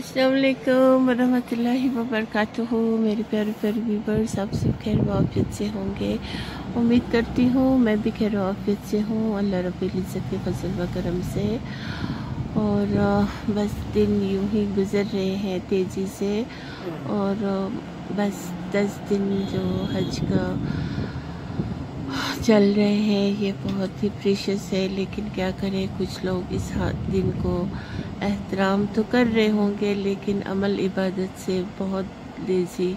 अस्सलाम वालेकुम वरहमतुल्लाहि वबरकातुहू। मेरे प्यारे प्यारे व्यूवर्स, आप सब खैर वाफियत से होंगे। उम्मीद करती हूँ मैं भी खैर वाफियत से हूँ, अल्लाह रब्बुल इज़्ज़त के फज़ल व करम से। और बस दिन यूं ही गुज़र रहे हैं तेज़ी से। और बस 10 दिन जो हज का चल रहे हैं ये बहुत ही प्रीशियस है, लेकिन क्या करें, कुछ लोग इस दिन को एहतराम तो कर रहे होंगे लेकिन अमल इबादत से बहुत लेज़ी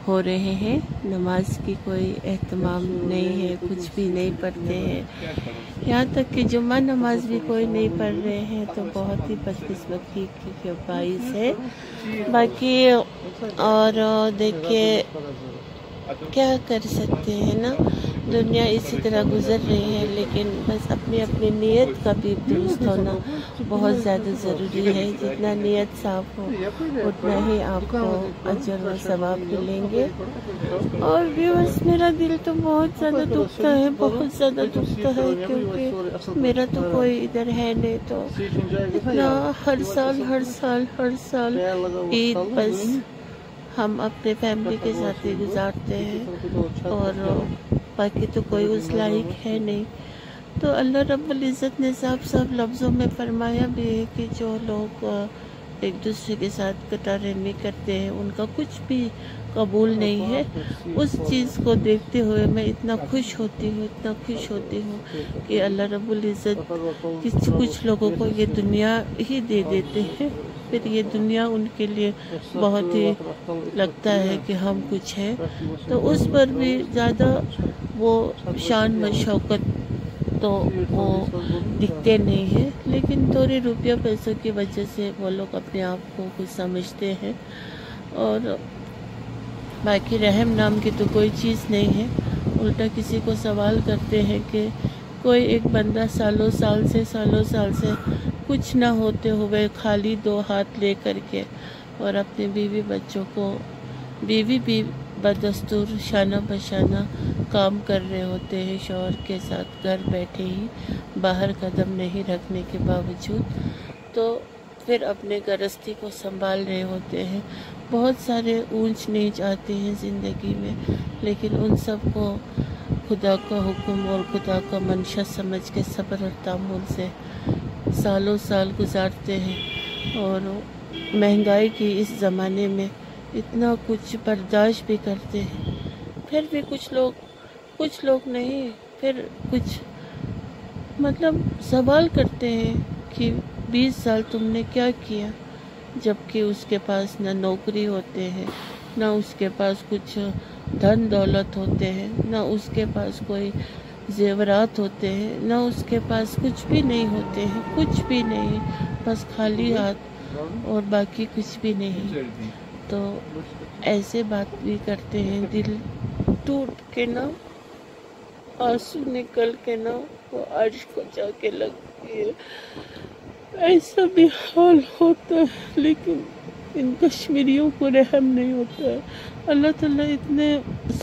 हो रहे हैं। नमाज की कोई एहतमाम नहीं है, कुछ भी नहीं पढ़ते हैं, यहाँ तक कि जुम्मा नमाज भी कोई नहीं पढ़ रहे हैं। तो बहुत ही बदकिस्मती की बाइस है बाकी। और देखिए क्या कर सकते हैं ना, दुनिया इसी तरह गुजर रही है, लेकिन बस अपनी अपनी नीयत का भी दुरुस्त होना बहुत ज़्यादा ज़रूरी है। जितना नीयत साफ हो उतना ही आपको अजर व सवाब मिलेंगे। और व्यूअर्स, मेरा दिल तो बहुत ज़्यादा दुखता है, बहुत ज़्यादा दुखता है, क्योंकि मेरा तो कोई इधर है नहीं। तो इतना हर साल ईद बस हम अपने फैमिली के साथ ही गुजारते हैं और बाकी तो कोई उस लायक है नहीं। तो अल्लाह रब्बुल इज़्ज़त ने साफ लफ्ज़ों में फरमाया भी है कि जो लोग एक दूसरे के साथ कटारहमी करते हैं उनका कुछ भी कबूल नहीं है। उस चीज़ को देखते हुए मैं इतना खुश होती हूँ कि अल्लाह रब्बुल इज़्ज़त कुछ लोगों को ये दुनिया ही दे देते हैं, फिर ये दुनिया उनके लिए बहुत ही लगता है कि हम कुछ हैं। तो उस पर भी ज़्यादा वो शान व शौकत तो वो दिखते नहीं हैं, लेकिन थोड़े रुपया पैसों की वजह से वो लोग अपने आप को कुछ समझते हैं। और बाकी रहम नाम की तो कोई चीज़ नहीं है। उल्टा किसी को सवाल करते हैं कि कोई एक बंदा सालों साल से कुछ ना होते हुए खाली 2 हाथ ले करके और अपने बीवी बच्चों को, बीवी भी बदस्तूर शाना बशाना काम कर रहे होते हैं शौहर के साथ, घर बैठे ही बाहर कदम नहीं रखने के बावजूद, तो फिर अपने गृहस्थी को संभाल रहे होते हैं। बहुत सारे ऊंच नीच आते हैं ज़िंदगी में, लेकिन उन सब को खुदा का हुक्म और खुदा का मंशा समझ के सब्र और तामुल से सालों साल गुजारते हैं। और महंगाई की इस ज़माने में इतना कुछ बर्दाश्त भी करते हैं, फिर भी कुछ लोग नहीं, फिर कुछ मतलब सवाल करते हैं कि 20 साल तुमने क्या किया, जबकि उसके पास ना नौकरी होते हैं, ना उसके पास कुछ धन दौलत होते हैं, ना उसके पास कोई जेवरात होते हैं, ना उसके पास कुछ भी नहीं होते हैं, कुछ भी नहीं, बस खाली हाथ और बाकी कुछ भी नहीं। तो ऐसे बात भी करते हैं, दिल टूट के ना, आंसू निकल के ना वो अर्श को जाके लगती है। ऐसा भी हाल होता है, लेकिन इन कश्मीरियों को रहम नहीं होता है। अल्लाह ताला इतने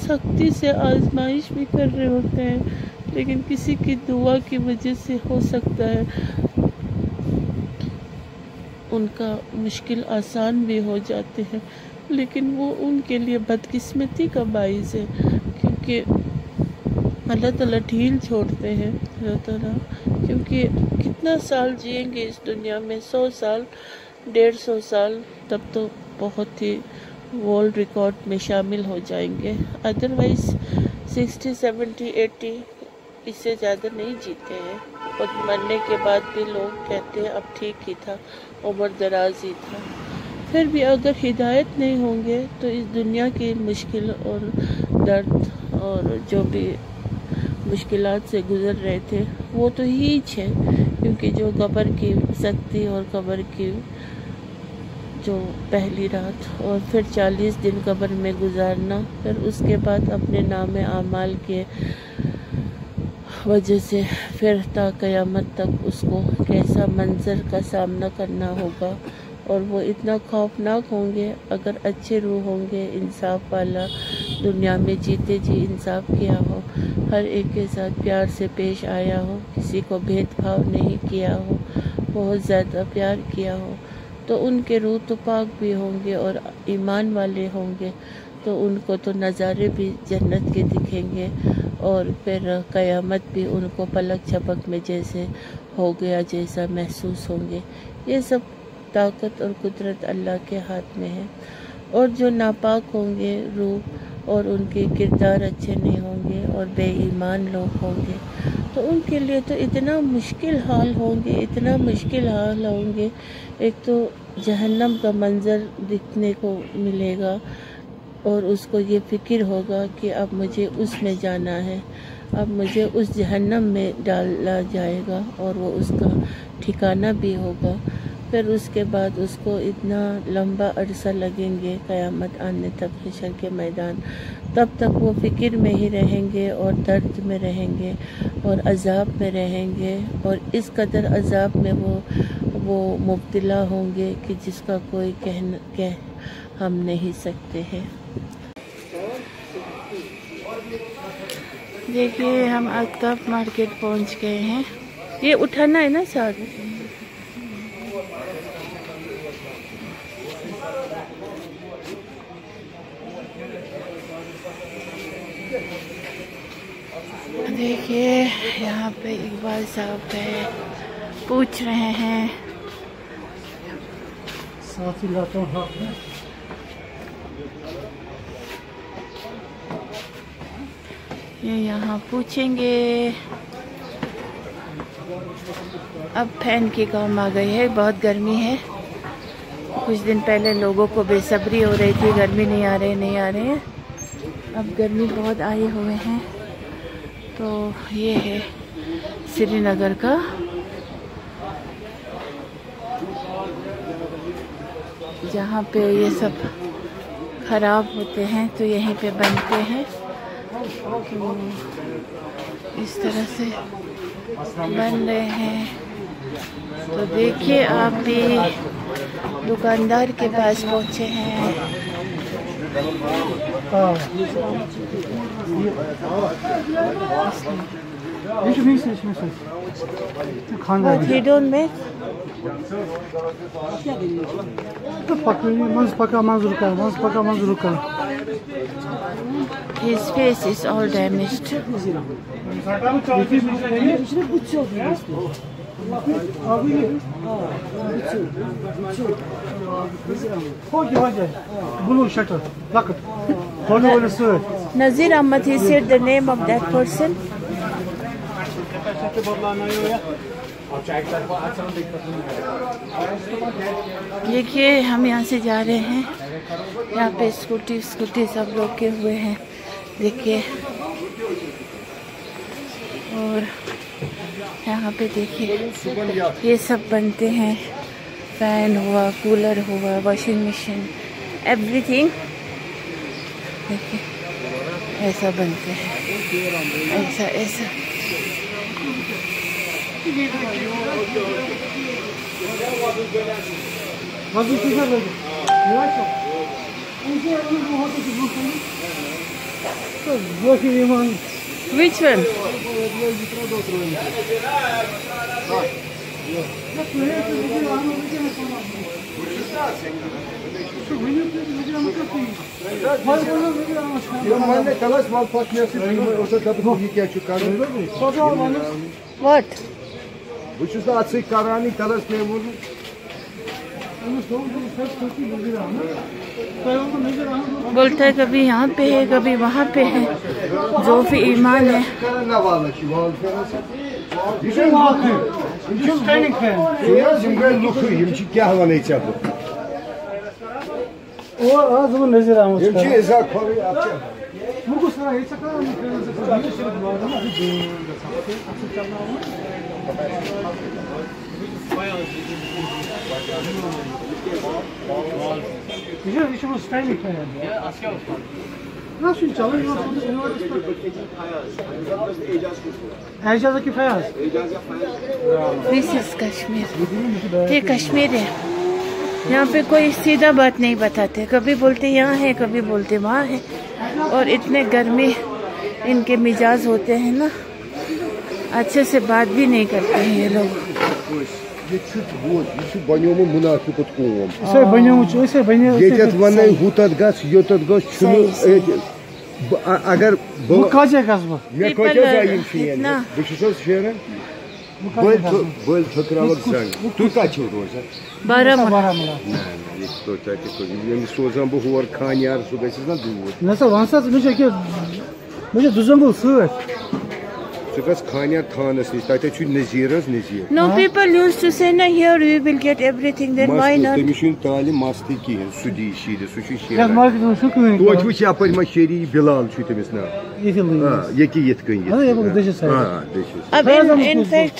सख्ती से आजमाइश भी कर रहे होते हैं, लेकिन किसी की दुआ की वजह से हो सकता है उनका मुश्किल आसान भी हो जाते हैं, लेकिन वो उनके लिए बदकिस्मती का बाइस है, क्योंकि अल्लाह ताला ढील छोड़ते हैं अल्लाह ताला, क्योंकि कितना साल जिएंगे इस दुनिया में, 100 साल 150 साल, तब तो बहुत ही वर्ल्ड रिकॉर्ड में शामिल हो जाएंगे। अदरवाइज 60 70 80 इससे ज़्यादा नहीं जीते हैं। और मरने के बाद भी लोग कहते हैं अब ठीक ही था, उम्र दराज ही था। फिर भी अगर हिदायत नहीं होंगे तो इस दुनिया की मुश्किल और दर्द और जो भी मुश्किलात से गुज़र रहे थे वो तो हीच है, क्योंकि जो कब्र की सख्ती और कब्र की जो पहली रात और फिर 40 दिन कब्र में गुजारना, फिर उसके बाद अपने नाम आमाल के वजह से फिर ता क़यामत तक उसको कैसा मंज़र का सामना करना होगा। और वो इतना खौफनाक होंगे, अगर अच्छे रूह होंगे, इंसाफ वाला, दुनिया में जीते जी इंसाफ किया हो, हर एक के साथ प्यार से पेश आया हो, किसी को भेदभाव नहीं किया हो, बहुत ज़्यादा प्यार किया हो, तो उनके रूह तो पाक भी होंगे और ईमान वाले होंगे, तो उनको तो नज़ारे भी जन्नत के दिखेंगे और फिर क़यामत भी उनको पलक झपक में जैसे हो गया जैसा महसूस होंगे। ये सब ताकत और कुदरत अल्लाह के हाथ में है। और जो नापाक होंगे रूह और उनके किरदार अच्छे नहीं होंगे और बेईमान लोग होंगे, तो उनके लिए तो इतना मुश्किल हाल होंगे, इतना मुश्किल हाल होंगे। एक तो जहन्नम का मंज़र दिखने को मिलेगा और उसको ये फ़िक्र होगा कि अब मुझे उसमें जाना है, अब मुझे उस जहन्नम में डाला जाएगा और वो उसका ठिकाना भी होगा। फिर उसके बाद उसको इतना लंबा अरसा लगेंगे क़यामत आने तक, हशर के मैदान, तब तक वो फ़िक्र में ही रहेंगे और दर्द में रहेंगे और अज़ाब में रहेंगे और इस कदर अज़ाब में वो मुब्तला होंगे कि जिसका कोई कह हम नहीं सकते हैं। देखिए हम अल्ताफ मार्केट पहुंच गए हैं। ये उठाना है ना साथ। देखिए यहाँ पे इकबाल साहब है, पूछ रहे हैं साथ ही लाता हूँ। ये यहाँ पूछेंगे। अब फैन की काम आ गई है, बहुत गर्मी है। कुछ दिन पहले लोगों को बेसब्री हो रही थी, गर्मी नहीं आ रहे, अब गर्मी बहुत आए हुए हैं। तो ये है श्रीनगर का जहाँ पे ये सब ख़राब होते हैं तो यहीं पे बनते हैं। तो इस तरह से बन रहे हैं। तो देखिए आप भी दुकानदार के पास पहुँचे हैं। What he don't make? His face is all damaged. Blue shutter. Look it. Nazir Ahmad, he said the name of that person. देखिए हम यहाँ से जा रहे हैं। यहाँ पे स्कूटी सब रोके हुए हैं, देखिए। और यहाँ पे देखिए ये सब बनते हैं, फैन हुआ, कूलर हुआ, वॉशिंग मशीन, एवरीथिंग। देखिए ऐसा बनते हैं, ऐसा। Which one? What? बोलता है कभी यहाँ पे है, कभी वहाँ पे है। जो भी ईमान है। This is Kashmir. ये कश्मीर है। यहाँ पे कोई सीधा बात नहीं बताते, कभी बोलते यहाँ है, कभी बोलते वहाँ है। और इतने गर्मी इनके मिजाज होते हैं ना, अच्छे से बात भी नहीं करते हैं ये लोग। ये बनो मुनाफिक कौम ये वन हूत गस योत गस अगर मे कत शेन बहुत शेरन बल थकरावक जंग तु कत रोजान बारामूला सोजान बह और खानियार सह गस ना दूर खानियार थानस नश तत नजीर नजीर No, people used to say, "Na here we will get everything." Then why not? तमिस तालिम मस्त कहें सुदी शीद सह तो यप शेरी बिलाल तमिस ना ये कन अब in fact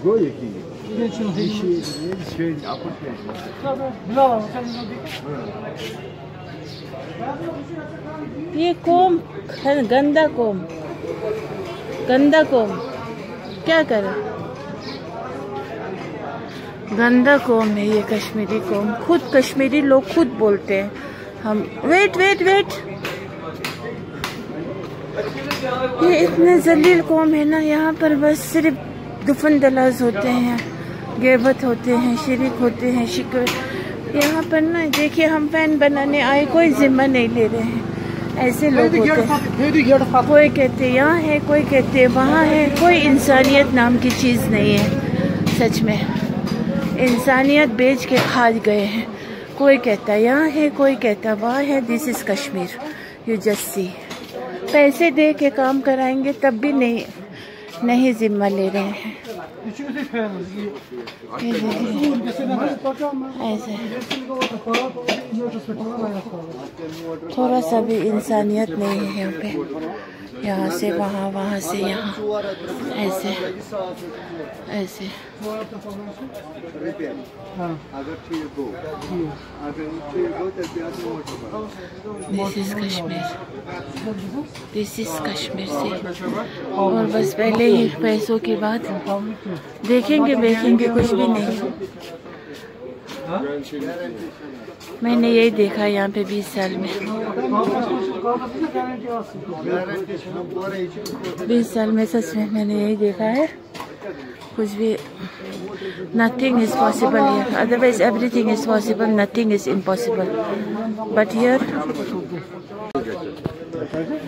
गो ये कोम गंदा कोम क्या करे गंदा कोम है ये कश्मीरी कोम खुद कश्मीरी लोग खुद बोलते हैं हम वेट ये इतने जलील कौम है ना यहाँ पर बस सिर्फ दुफन दलाज होते हैं गिरबत होते हैं शिरक होते हैं शिक्र यहाँ पर ना देखिए हम फैन बनाने आए कोई जिम्मा नहीं ले रहे हैं ऐसे लोग होते हैं कोई कहते यहाँ है कोई कहते वहाँ है कोई इंसानियत नाम की चीज़ नहीं है सच में इंसानियत बेच के खा गए हैं कोई कहता यहाँ है कोई कहता वहाँ है this is Kashmir you just see पैसे दे के काम कराएंगे तब भी नहीं जिम्मा ले रहे हैं ऐसे थोड़ा सा भी इंसानियत नहीं है यहाँ पे यहाँ से वहाँ वहाँ से यहाँ ऐसे ऐसे दिस इज कश्मीर से और बस पहले ही पैसों की बात देखेंगे कुछ भी नहीं मैंने यही देखा यहाँ पे 20 साल में 20 साल में सच में मैंने यही देखा है कुछ भी nothing is possible here otherwise everything is possible nothing is impossible but here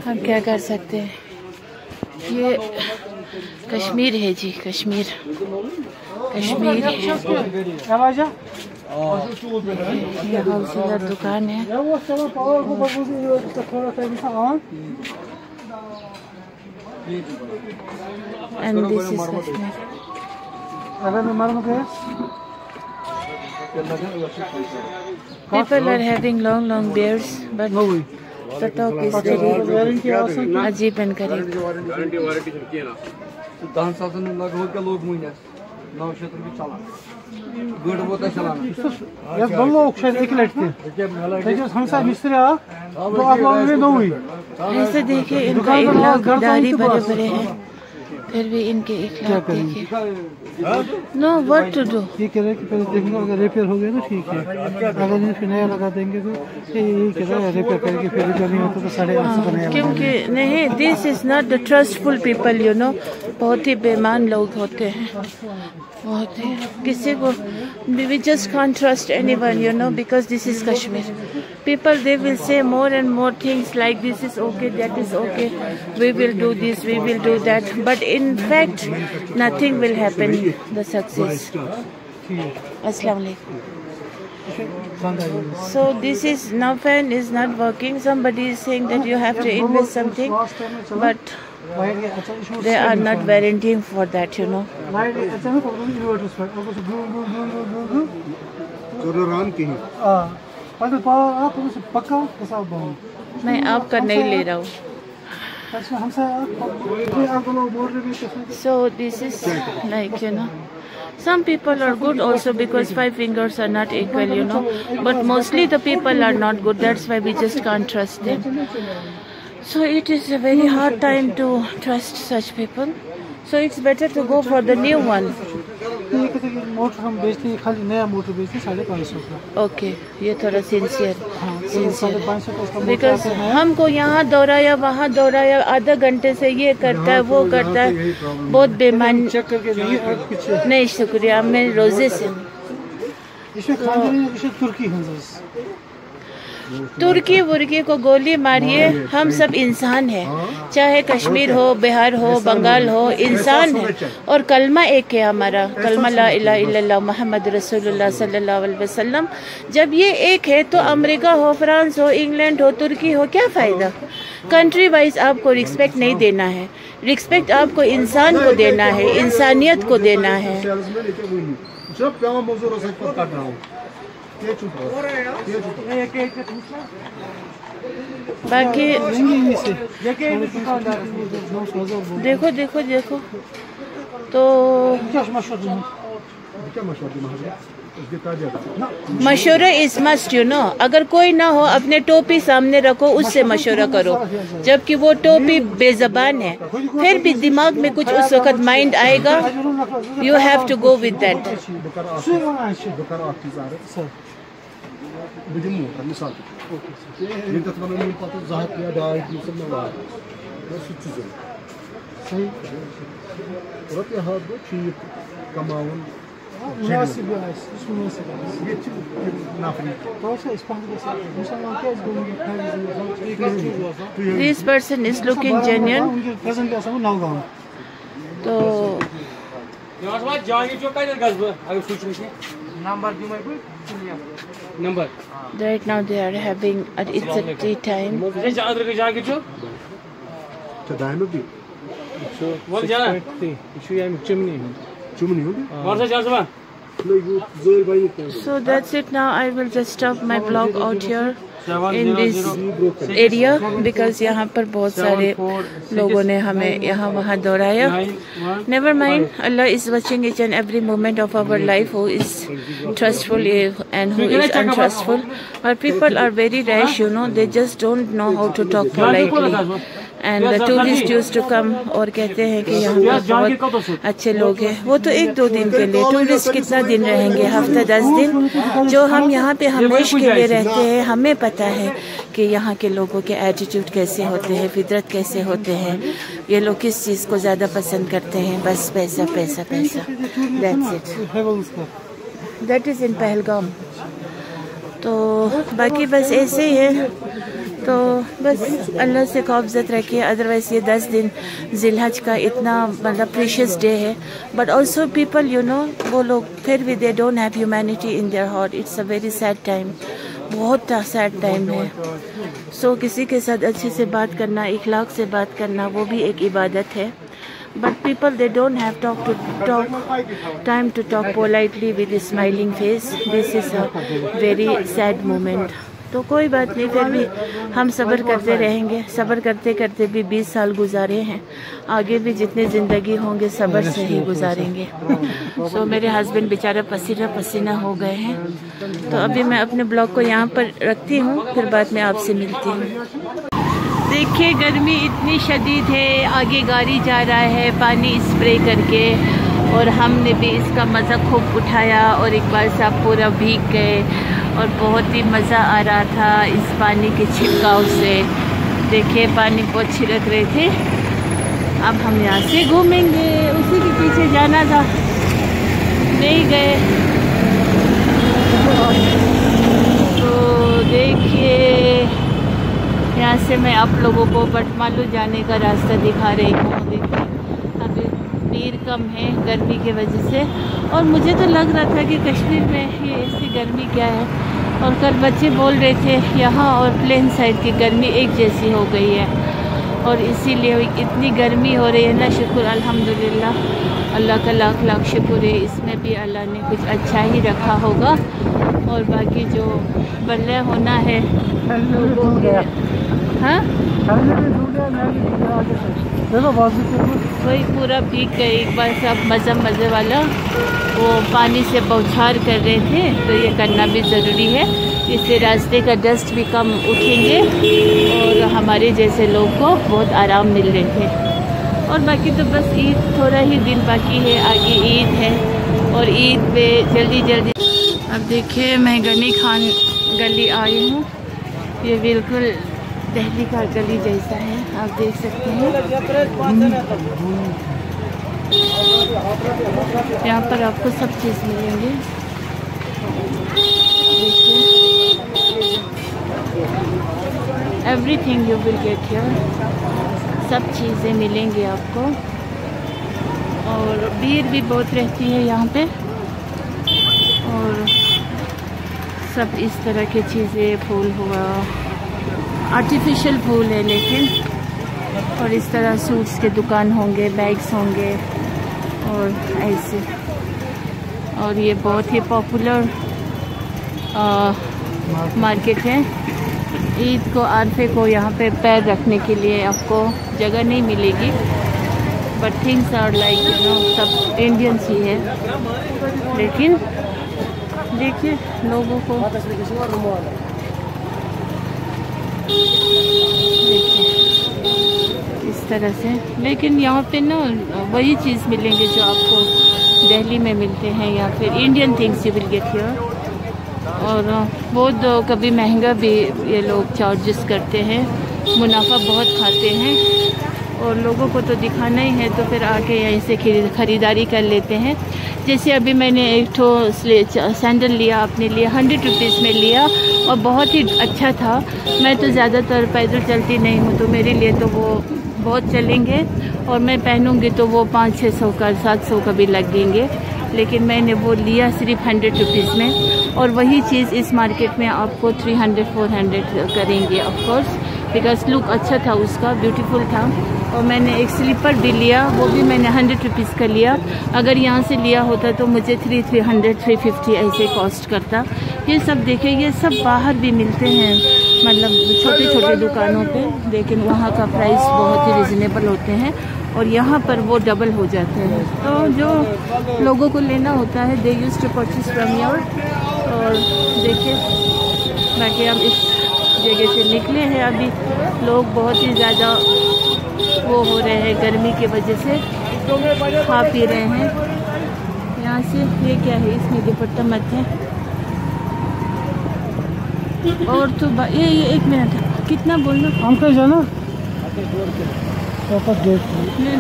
हम क्या कर सकते हैं ये कश्मीर है जी कश्मीर है ये होलसेलर दुकान है and this is Kashmir people are having long beards but the talk is very अजीब and करीब ऐसे देखिए इनका 1 लाख दाढ़ी भरे हैं फिर भी इनके 1 लाख देखिए नो व्हाट टू डू ये कह रहे कि पहले देखना अगर रिपेयर हो गया तो ठीक है अगर इसको नया लगा देंगे तो ये कह रहे हैं रिपेयर करके फिर रिपेयर नहीं होता तो 850 का नया क्योंकि नहीं this is not the trustful people you know बहुत ही बेईमान लोग होते हैं बहुत ही किसी को we just can't trust anyone you know because this is Kashmir people they will say more and more things like this is okay that is okay we will do this we will do that but in fact nothing will happen the success Assalamu alaikum so this is now fan is not working somebody is saying that you have to invest something but they are not guaranteeing for that you know मैं आपका नहीं ले रहा हूँ so this is like you know some people are good also because 5 fingers are not equal you know but mostly the people are not good that's why we just can't trust them so it is a very hard time to trust such people so it's better to go for the new one motor हम बेचते हैं खाली नया motor बेचते हैं 550 का okay ये थोड़ा सिंसियर बिकॉज हमको यहाँ दौड़ाया वहाँ दौड़ाया, आधा घंटे से ये करता है वो करता है, बहुत बेमान। चेक करके देंगे। नहीं शुक्रिया, मैं रोजे से। तुर्की वुर्की को गोली मारिए, हम सब इंसान हैं, चाहे कश्मीर हो, बिहार हो, बंगाल हो, इंसान है। और कलमा एक है हमारा, कलमा ला इलाहा इल्लल्लाह मुहम्मद रसूलुल्लाह सल्लल्लाहु अलैहि वसल्लम। जब ये एक है तो अमेरिका हो, फ्रांस हो, इंग्लैंड हो, तुर्की हो, क्या फ़ायदा। कंट्री वाइज आपको रिस्पेक्ट नहीं देना है, रिस्पेक्ट आपको इंसान को देना है, इंसानियत को देना है। बाकी देखो देखो देखो तो मशवरा इज मस्ट, यू नो। अगर कोई ना हो अपने टोपी सामने रखो, उससे मशवरा करो, जबकि वो टोपी बेजबान है, फिर भी दिमाग में कुछ उस वक्त माइंड आएगा। You have to go with that. This person is looking genuine. तो right now they are having it's a tea time. So that's it. Now I will just stop my vlog out here in this area because यहाँ पर बहुत सारे लोगों ने हमें यहाँ वहाँ दौड़ाया। Never mind, Allah is watching each and every moment of our life, who is trustful and who is untrustful. Our people are very rash, you know, they just don't know how to talk politely. And tourist used to come, और कहते हैं कि यहाँ पर बहुत अच्छे लोग हैं। वो तो 1-2 दिन के लिए, टूरिस्ट कितना दिन रहेंगे, हफ्ता 10 दिन। जो हम यहाँ पे हमेशा के लिए रहते हैं, हमें पता है कि यहाँ के लोगों के एटीट्यूड कैसे होते हैं, फितरत कैसे होते हैं, ये लोग किस चीज़ को ज़्यादा पसंद करते हैं, बस पैसा पैसा पैसा। That's it, that is in Pahalgam. तो बाकी बस ऐसे ही है। तो बस अल्लाह से खौफजत रखिए। अदरवाइज़ ये 10 दिन जिलहज का इतना मतलब प्रीशियस डे है, but also people you know, वो लोग फिर भी they don't have humanity in their heart. It's a very sad time, बहुत सैड टाइम है। सो किसी के साथ अच्छे से बात करना, इखलाक से बात करना, वो भी एक इबादत है। But people, they don't have time to talk politely with a smiling face. This is a very sad moment. तो कोई बात नहीं, फिर भी हम सब्र करते रहेंगे। सब्र करते करते भी 20 साल गुजारे हैं, आगे भी जितने ज़िंदगी होंगे सब्र से ही गुजारेंगे। सो मेरे हस्बैंड बेचारा पसीना पसीना हो गए हैं। तो अभी मैं अपने ब्लॉग को यहाँ पर रखती हूँ, फिर बाद में आपसे मिलती हूँ। देखिए गर्मी इतनी शदीद है, आगे गाड़ी जा रहा है पानी स्प्रे करके, और हमने भी इसका मज़ा खूब उठाया और इकबाल साहब पूरा भीग गए और बहुत ही मज़ा आ रहा था इस पानी के छिड़काव से। देखिए पानी बहुत छिड़क रहे थे। अब हम यहाँ से घूमेंगे, उसी के पीछे जाना था, नहीं गए। तो देखिए यहाँ से मैं आप लोगों को बटमालू जाने का रास्ता दिखा रही हूँ। देखिए अभी भीड़ कम है गर्मी की वजह से, और मुझे तो लग रहा था कि कश्मीर में ये ऐसी गर्मी क्या है, और कल बच्चे बोल रहे थे यहाँ और प्लेन साइड की गर्मी एक जैसी हो गई है, और इसीलिए इतनी गर्मी हो रही है ना। शुक्र अल्हम्दुलिल्लाह, अल्लाह का लाख लाख शुक्र है, इसमें भी अल्लाह ने कुछ अच्छा ही रखा होगा। और बाकी जो बल्ले होना है हाँ वही पूरा भीग गए। एक बार सब मज़े वाला वो पानी से बौछार कर रहे थे, तो ये करना भी ज़रूरी है, इससे रास्ते का डस्ट भी कम उठेंगे और हमारे जैसे लोग को बहुत आराम मिल रहे थे। और बाकी तो बस ईद थोड़ा ही दिन बाकी है, आगे ईद है, और ईद पे जल्दी। अब देखिए मैं गनी खान गली आई हूँ, ये बिल्कुल दिल्ली का गली जैसा है, आप देख सकते हैं। यहाँ पर आपको सब चीज़ मिलेंगे। Everything you will get here, सब चीज़ें मिलेंगी आपको। और भीड़ भी बहुत रहती है यहाँ पे, और सब इस तरह की चीज़ें, फूल हुआ, आर्टिफिशियल फूल है लेकिन, और इस तरह सूट्स के दुकान होंगे, बैग्स होंगे और ऐसे। और ये बहुत ही पॉपुलर मार्केट है। ईद को, आरफे को यहाँ पे पैर रखने के लिए आपको जगह नहीं मिलेगी, but things are like you know, सब इंडियंस ही है। लेकिन देखिए लोगों को, इस तरह से। लेकिन यहाँ पे ना वही चीज़ मिलेंगे जो आपको दिल्ली में मिलते हैं, या फिर Indian things you will get here. और बहुत कभी महंगा भी ये लोग चार्जेस करते हैं, मुनाफा बहुत खाते हैं, और लोगों को तो दिखाना ही है, तो फिर आके यहीं से ख़रीदारी कर लेते हैं। जैसे अभी मैंने एक ठो सैंडल लिया अपने लिए, 100 रुपीज़ में लिया, और बहुत ही अच्छा था। मैं तो ज़्यादातर पैदल चलती नहीं हूँ, तो मेरे लिए तो वो बहुत चलेंगे, और मैं पहनूँगी तो वो 500-600 का, 700 का भी लगेंगे। लेकिन मैंने वो लिया सिर्फ 100 रुपीज़ में, और वही चीज़ इस मार्केट में आपको 300-400 करेंगे ऑफकोर्स, बिकॉज लुक अच्छा था उसका, ब्यूटीफुल था। और मैंने एक स्लीपर भी लिया, वो भी मैंने 100 रुपीज़ का लिया। अगर यहाँ से लिया होता तो मुझे 300-350 ऐसे कॉस्ट करता। ये सब देखिए, ये सब बाहर भी मिलते हैं, मतलब छोटे छोटे दुकानों पे, लेकिन वहाँ का प्राइस बहुत ही रिजनेबल होते हैं, और यहाँ पर वो डबल हो जाते हैं। तो जो लोगों को लेना होता है, they used to purchase from your. और देखिए, बाकी हम इस जगह से निकले हैं, अभी लोग बहुत ही ज़्यादा वो हो रहे हैं गर्मी की वजह से, खा पी रहे हैं यहाँ से। ये क्या है, इसमें दुपट्टा मत है। और तो ये 1 मिनट, कितना बोलना हम कहीं जाना,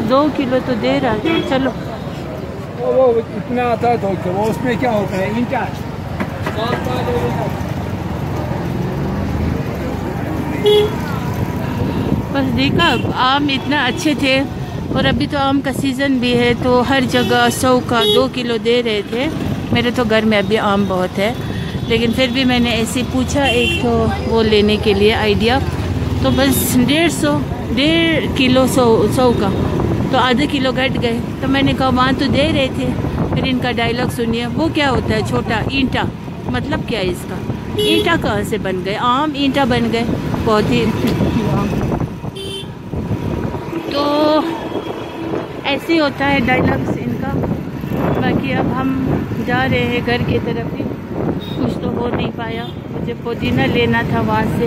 2 किलो तो दे रहा है, चलो। वो इतना आता है 2 किलो, उसमें क्या होता है, ईंटा। बस देखा, आम इतना अच्छे थे, और अभी तो आम का सीज़न भी है, तो हर जगह 100 का 2 किलो दे रहे थे। मेरे तो घर में अभी आम बहुत है, लेकिन फिर भी मैंने ऐसे पूछा एक तो वो लेने के लिए आइडिया, तो बस 1.5 किलो 100 का, तो आधा किलो घट गए। तो मैंने कहा वहाँ तो दे रहे थे। फिर इनका डायलॉग सुनिए, वो क्या होता है छोटा ईंटा, मतलब क्या है इसका, ईंटा कहाँ से बन गए, आम ईंटा बन गए, बहुत ही। तो ऐसे होता है डायलॉग्स इनका। बाकी अब हम जा रहे हैं घर की तरफ ही, कुछ तो हो नहीं पाया। मुझे पुदीना लेना था, वहाँ से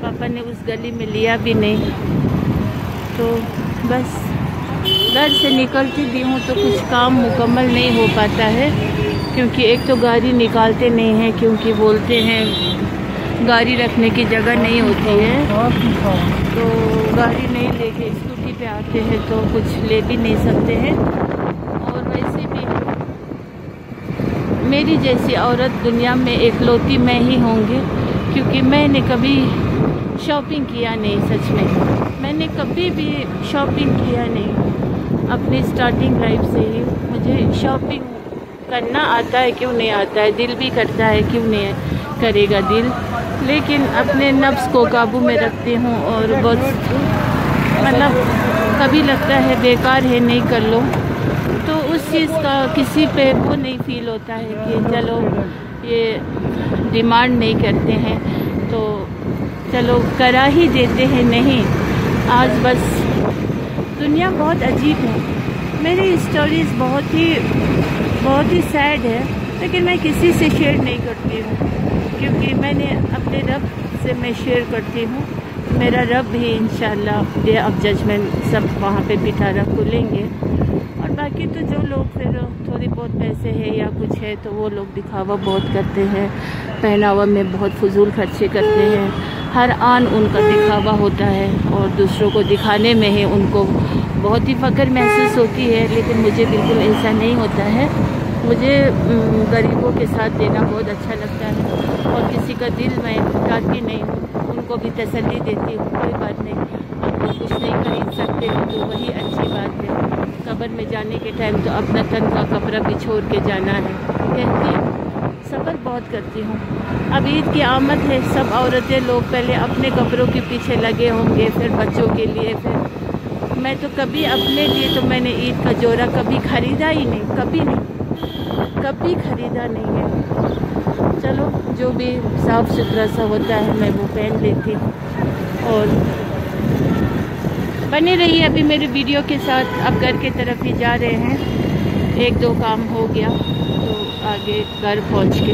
पापा ने उस गली में लिया भी नहीं, तो बस घर से निकलती भी हूँ तो कुछ काम मुकम्मल नहीं हो पाता है, क्योंकि एक तो गाड़ी निकालते नहीं हैं, क्योंकि बोलते हैं गाड़ी रखने की जगह नहीं होती है, तो गाड़ी नहीं लेके स्कूटी पे आते हैं तो कुछ ले भी नहीं सकते हैं। और वैसे भी मेरी जैसी औरत दुनिया में एकलौती मैं ही होंगी, क्योंकि मैंने कभी शॉपिंग किया नहीं, सच में मैंने कभी भी शॉपिंग किया नहीं। अपनी स्टार्टिंग लाइफ से ही मुझे शॉपिंग करना आता है, क्यों नहीं आता है, दिल भी करता है, क्यों नहीं करेगा दिल, लेकिन अपने नफ्स को काबू में रखती हूँ। और बहुत मतलब कभी लगता है बेकार है, नहीं कर लो, तो उस चीज़ का किसी पे वो नहीं फील होता है कि चलो ये डिमांड नहीं करते हैं तो चलो करा ही देते हैं। नहीं, आज बस दुनिया बहुत अजीब है। मेरी स्टोरीज़ बहुत ही सैड है, लेकिन मैं किसी से शेयर नहीं करती हूँ, क्योंकि मैंने अपने रब से मैं शेयर करती हूँ। मेरा रब भी इंशाल्लाह डे ऑफ जजमेंट सब वहाँ पे बिठारा खुलेंगे। और बाकी तो जो लोग फिर थोड़ी बहुत पैसे है या कुछ है तो वो लोग दिखावा बहुत करते हैं, पहनावा में बहुत फजूल खर्चे करते हैं। हर आन उनका दिखावा होता है और दूसरों को दिखाने में ही उनको बहुत ही फ़ख्र महसूस होती है, लेकिन मुझे बिल्कुल ऐसा नहीं होता है। मुझे गरीबों के साथ देना बहुत अच्छा लगता है और किसी का दिल मैं दुखाती नहीं हूँ, उनको भी तसल्ली देती हूँ। कोई बात नहीं, आप लोग कुछ नहीं खरीद सकते हो तो वही अच्छी बात है। कब्र में जाने के टाइम तो अपना तन का कपड़ा भी छोड़ के जाना है, कहती हूँ। सफ़र बहुत करती हूँ। अब ईद की आमद है, सब औरतें लोग पहले अपने कपड़ों के पीछे लगे होंगे, फिर बच्चों के लिए, फिर मैं तो कभी अपने लिए तो मैंने ईद का जोड़ा कभी ख़रीदा ही नहीं, कभी ख़रीदा नहीं है। चलो जो भी साफ़ सुथरा सा होता है मैं वो पहन लेती हूँ। और बने रहिए अभी मेरे वीडियो के साथ। अब घर की तरफ ही जा रहे हैं, एक दो काम हो गया तो आगे घर पहुँच के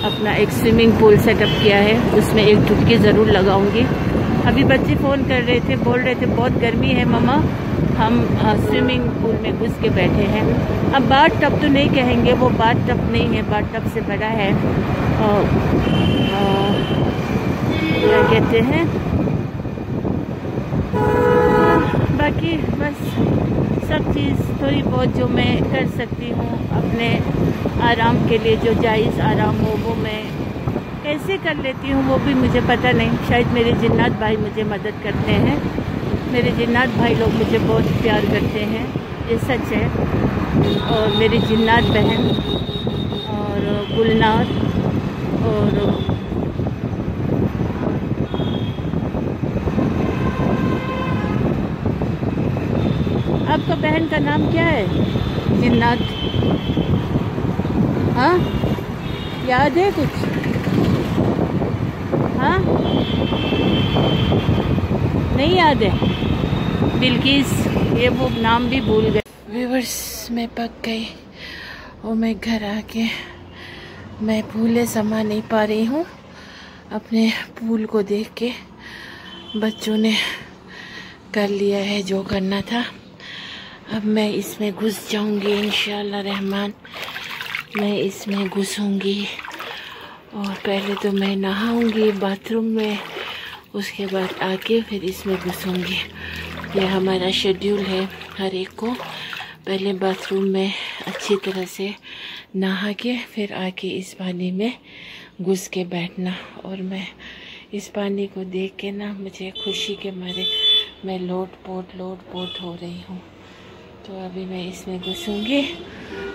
अपना एक स्विमिंग पूल सेटअप किया है, उसमें एक डुबकी ज़रूर लगाऊंगी। अभी बच्चे फ़ोन कर रहे थे, बोल रहे थे बहुत गर्मी है मम्मा, हम स्विमिंग पूल में घुस के बैठे हैं। अब बाथ टब तो नहीं कहेंगे, वो बाथ टब नहीं है, बाथ टब से बड़ा है। क्या कहते हैं, बाकी बस सब चीज़ थोड़ी बहुत जो मैं कर सकती हूँ अपने आराम के लिए, जो जायज़ आराम हो वो मैं कैसे कर लेती हूँ वो भी मुझे पता नहीं। शायद मेरे जिन्नात भाई मुझे मदद करते हैं, मेरे जिन्नात भाई लोग मुझे बहुत प्यार करते हैं, ये सच है। और मेरी जिन्नात बहन और गुलनार और आपका बहन का नाम क्या है? जिन्नात, हाँ याद है कुछ? हाँ नहीं याद है? बिल्किस, ये वो नाम भी भूल गए। व्यूअर्स मैं पक गई और मैं घर आके मैं फूले समा नहीं पा रही हूँ अपने पूल को देख के। बच्चों ने कर लिया है जो करना था, अब मैं इसमें घुस जाऊंगी इंशाअल्लाह रहमान। मैं इसमें घुसूंगी और पहले तो मैं नहाऊंगी बाथरूम में, उसके बाद आके फिर इसमें घुसूंगी। ये हमारा शेड्यूल है हर एक को, पहले बाथरूम में अच्छी तरह से नहा के फिर आके इस पानी में घुस के बैठना। और मैं इस पानी को देख के ना मुझे खुशी के मारे मैं लोट पोट हो रही हूँ। तो अभी मैं इसमें घुसूँगी।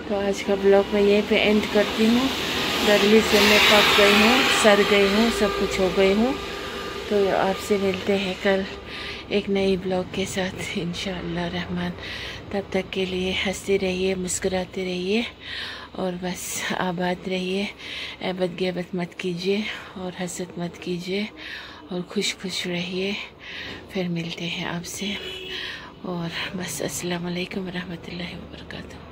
तो आज का ब्लॉग मैं यहीं पे एंड करती हूँ। गर्मी से मैं पक गई हूँ, सड़ गई हूँ, सब कुछ हो गई हूँ। तो आपसे मिलते हैं कल एक नई ब्लॉग के साथ इंशाअल्लाह रहमान। तब तक के लिए हंसते रहिए, मुस्कुराते रहिए और बस आबाद रहिए। ऐबत गैबत मत कीजिए और हसद मत कीजिए और खुश रहिए। फिर मिलते हैं आपसे और बस अस्सलाम वालेकुम रहमतुल्लाहि व बरकातहू।